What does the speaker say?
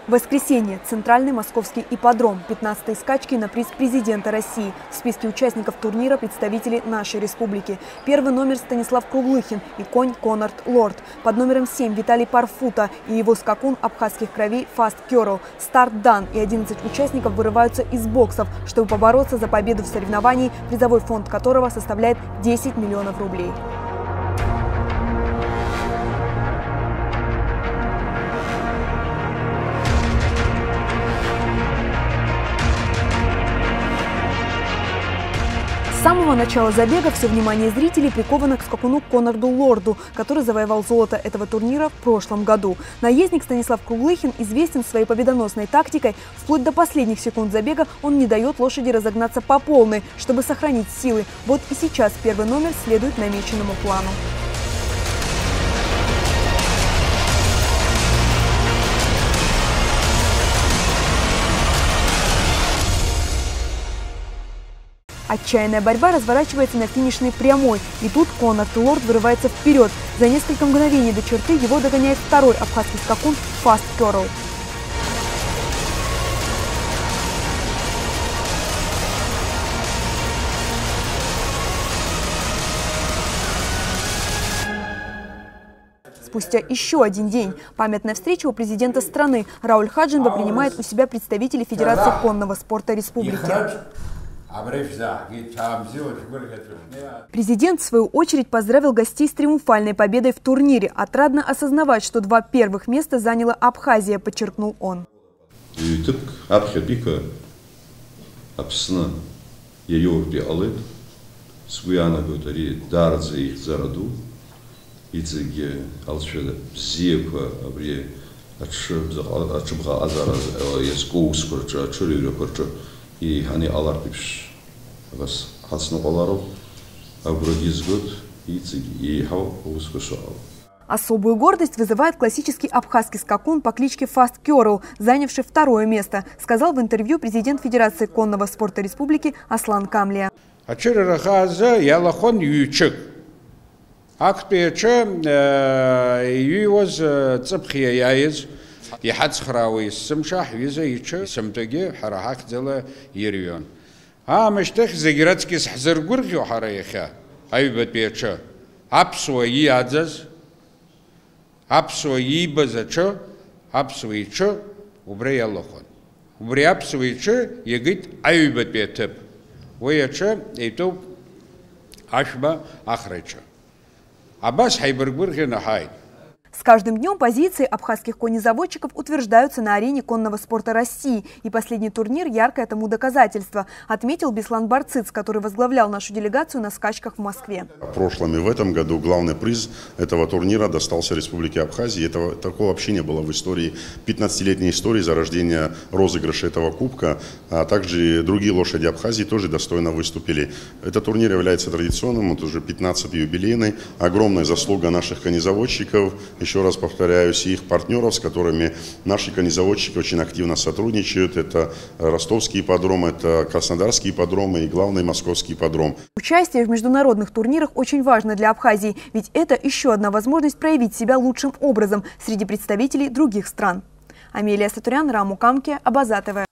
В воскресенье центральный московский ипподром, 15-й скачки на приз президента России. В списке участников турнира представители нашей республики. Первый номер Станислав Круглыхин и конь Конрад Лорд. Под номером 7 Виталий Парфута и его скакун абхазских кровей Фаст Керл. Старт дан, и 11 участников вырываются из боксов, чтобы побороться за победу в соревновании, призовой фонд которого составляет 10 миллионов рублей. С самого начала забега все внимание зрителей приковано к скакуну Конраду Лорду, который завоевал золото этого турнира в прошлом году. Наездник Станислав Круглыхин известен своей победоносной тактикой. Вплоть до последних секунд забега он не дает лошади разогнаться по полной, чтобы сохранить силы. Вот и сейчас первый номер следует намеченному плану. Отчаянная борьба разворачивается на финишной прямой. И тут Конрад Лорд вырывается вперед. За несколько мгновений до черты его догоняет второй абхазский скакун Фаст Керл. Спустя еще один день памятная встреча у президента страны Рауль Хаджинба принимает у себя представителей Федерации конного спорта республики. Президент, в свою очередь, поздравил гостей с триумфальной победой в турнире. Отрадно осознавать, что 2 первых места заняла Абхазия, подчеркнул он. Особую гордость вызывает классический абхазский скакун по кличке Фаст Керл, занявший 2-е место, сказал в интервью президент Федерации конного спорта республики Аслан Камлия. Мештех загирацки схзергургио хараяха, айбат печа, апсуа и адзаз, апсуа и базачо, апсуа и чо, убрей аллахон. Убрей апсуа и чо, ягит айбат петеп. Уяча, это ашба ахрача. Абас хайбергурги нахай. С каждым днем позиции абхазских конезаводчиков утверждаются на арене конного спорта России. И последний турнир – яркое тому доказательство, отметил Беслан Барцыц, который возглавлял нашу делегацию на скачках в Москве. В прошлом и в этом году главный приз этого турнира достался Республике Абхазии. Такого вообще не было в истории, 15-летней истории зарождения розыгрыша этого кубка. А также другие лошади Абхазии тоже достойно выступили. Этот турнир является традиционным, это уже 15-й юбилейный. Огромная заслуга наших конезаводчиков. Еще раз повторяюсь, и их партнеров, с которыми наши конезаводчики очень активно сотрудничают. Это ростовский ипподром, это краснодарский ипподром и главный московский ипподром. Участие в международных турнирах очень важно для Абхазии, ведь это еще одна возможность проявить себя лучшим образом среди представителей других стран. Амелия Сатурян, Раму Камке, Абаза ТВ.